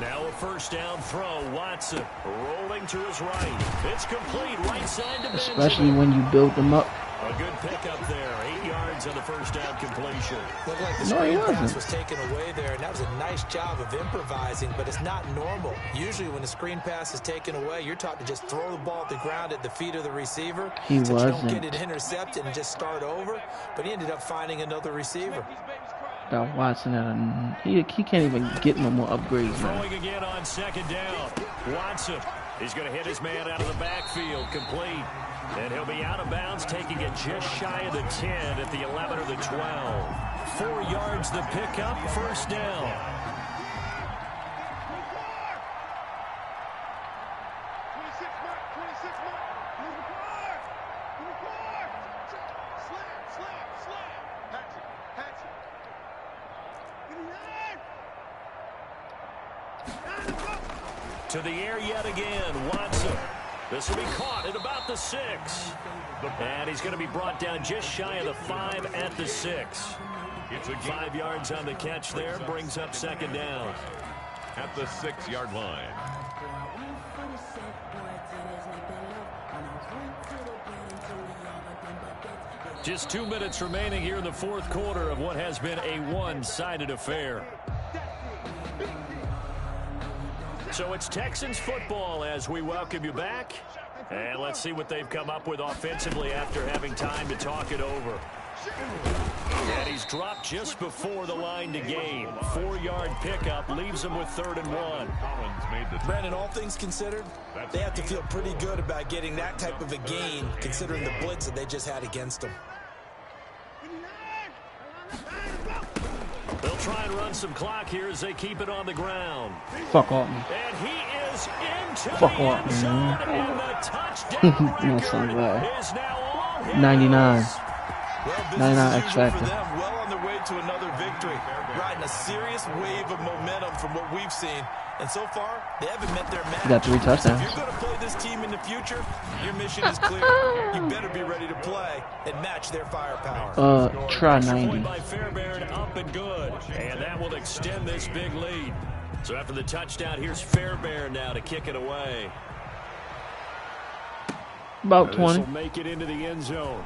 Now a first down throw. Watson rolling to his right. It's complete right side to Benjamin. Especially when you build them up. A good pickup there. 8 yards on the first down completion. Looked like the screen pass was taken away there, and that was a nice job of improvising, but it's not normal. Usually when the screen pass is taken away, you're taught to just throw the ball at the ground at the feet of the receiver. He so wasn't. you don't get it intercepted and just start over, but he ended up finding another receiver. Got Watson at he can't even get no more upgrades, man. Throwing again on 2nd down. Watson. He's going to hit his man out of the backfield. Complete. And he'll be out of bounds, taking it just shy of the 10 at the 11 or the 12. 4 yards the pickup, first down. To the air yet again, Watson. This will be caught at about the 6. And he's going to be brought down just shy of the 5 at the 6. 5 yards on the catch there, brings up second down. At the 6-yard line. Just 2 minutes remaining here in the fourth quarter of what has been a one-sided affair. So it's Texans football as we welcome you back. And let's see what they've come up with offensively after having time to talk it over. And he's dropped just before the line to gain. 4-yard pickup leaves him with 3rd and 1. Brandon, all things considered, they have to feel pretty good about getting that type of a gain, considering the blitz that they just had against them. They'll try and run some clock here as they keep it on the ground. Fuck off me. And he is into Fuck the off end me, zone, man. and the touchdown That's so record bad. is now all his. 99. Well, business 99 as X usual factor. for them, well on their way to another victory, riding a serious wave of momentum from what we've seen. And so far, they haven't met their match. You got 3 touchdowns. So if you're going to play this team in the future, your mission is clear. You better be ready to play and match their firepower. Try Extra 90. point by Fairbairn, up and good. And that will extend this big lead. So after the touchdown, here's Fairbairn now to kick it away. About This 20. will make it into the end zone.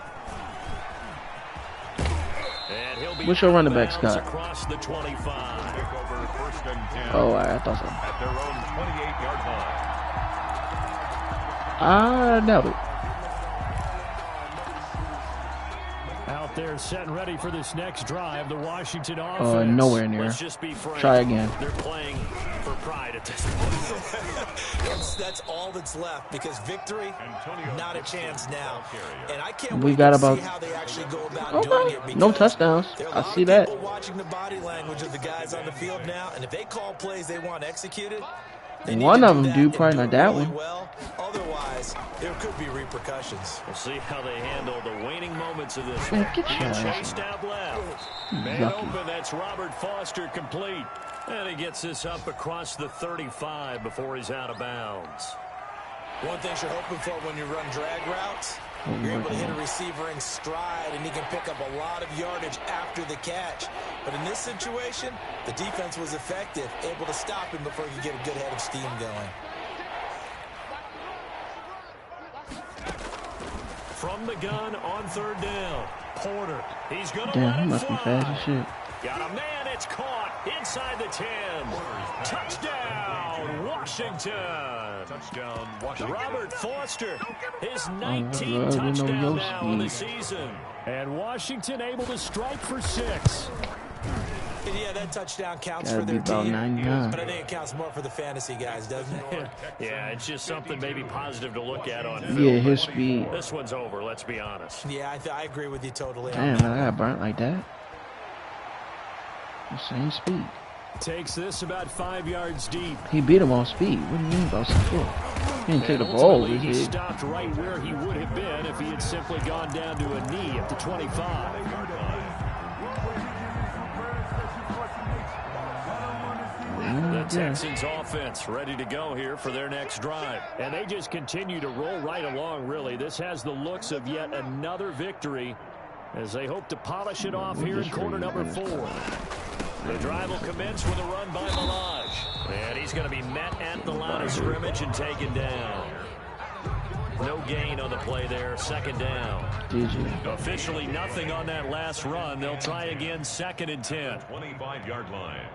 And he'll be What's your running back, out of bounds Scott? across the 25. Take over 1st and 10. Oh, I thought so. At their own 28-yard line. I doubt it. Out there set and ready for this next drive, the Washington offense. Nowhere near. Let's just be frank. Try again. They're playing for pride at this point. That's all that's left, because victory, not a chance now. And I can't We wait got to about- see how they actually go about doing Okay. it. No because touchdowns. there are a I lot see of that. people watching the body language of the guys on the field now, and if they call plays they want executed, they need One to of do them that do, and probably do not it that really one. well. Otherwise, there could be repercussions. We'll see how they handle the waning moments of this Man, one. get Being your ass chased out left. Man Lucky. open, that's Robert Foster complete. And he gets this up across the 35 before he's out of bounds. One thing you're hoping for when you run drag routes, you're able to hit a receiver in stride, and he can pick up a lot of yardage after the catch. But in this situation, the defense was effective, able to stop him before he could get a good head of steam going. From the gun on 3rd down, Porter. He's going to Damn, let he it must be fly. fast as shit. Got a man, it's caught inside the 10. Touchdown, Washington. Touchdown, Washington. Robert Foster, his Oh, 19th I didn't know touchdown your now of the speed. season. And Washington able to strike for 6. And yeah, that touchdown counts Gotta for be their about team, 99. but I think it counts more for the fantasy guys, doesn't it? Yeah, it's just something maybe positive to look at on film. Yeah, his speed. This one's over, let's be honest. Yeah, I agree with you totally. Damn, I got burnt like that. The same speed. Takes this about 5 yards deep. He beat him on speed. What do you mean about speed? He didn't take the And ball. ultimately, he He stopped right where he would have been if he had simply gone down to a knee at the 25. The Texans offense ready to go here for their next drive. And they just continue to roll right along, really. This has the looks of yet another victory as they hope to polish it off here in quarter number 4. The drive will commence with a run by Malage. And he's going to be met at the line of scrimmage and taken down. No gain on the play there. 2nd down. GG. Officially nothing on that last run. They'll try again 2nd and 10. 25-yard line.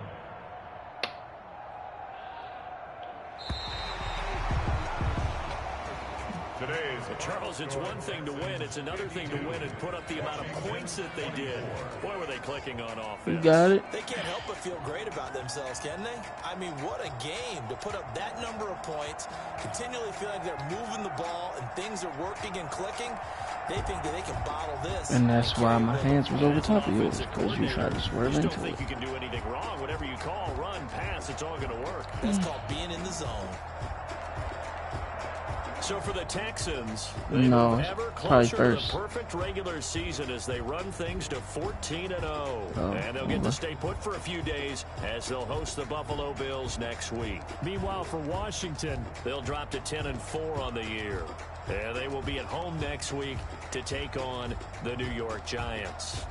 Today's Charles, it's one thing to win. It's another thing to win and put up the amount of points that they did. Boy, were they clicking on offense. You got it. They can't help but feel great about themselves, can they? I mean, what a game to put up that number of points, continually feeling they're moving the ball and things are working and clicking. They think that they can bottle this. And that's why my hands was over top of yours, because you tried to swerve You don't into think it. you can do anything wrong. Whatever you call, run, pass, it's all going to work. That's called being in the zone. So for the Texans, they No, move ever probably closer to first. the perfect regular season as they run things to 14-0. And they'll get to stay put for a few days as they'll host the Buffalo Bills next week. Meanwhile, for Washington, they'll drop to 10-4 on the year. And they will be at home next week to take on the New York Giants.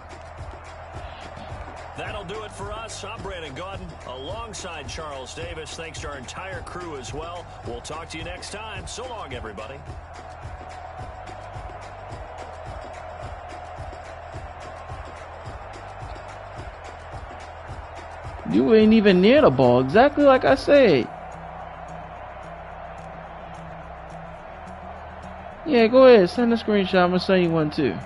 That'll do it for us. I'm Brandon Gaudin alongside Charles Davis. Thanks to our entire crew as well. We'll talk to you next time. So long, everybody. You ain't even near the ball, exactly like I said. Yeah, go ahead, send a screenshot. I'm gonna send you one too.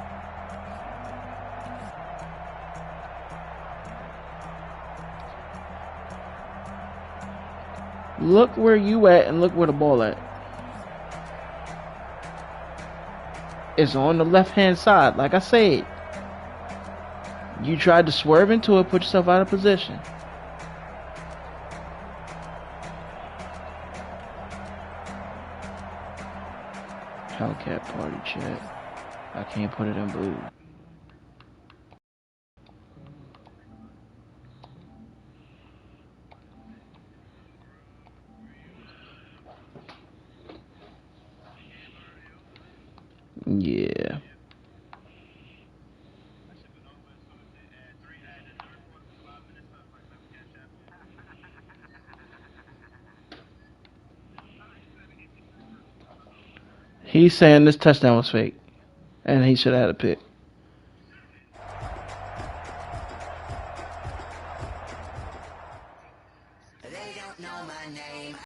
Look where you at and look where the ball at. It's on the left-hand side, like I said. You tried to swerve into it, put yourself out of position. Hellcat party chat. I can't put it in blue. Yeah. He's saying this touchdown was fake. And he should have had a pick.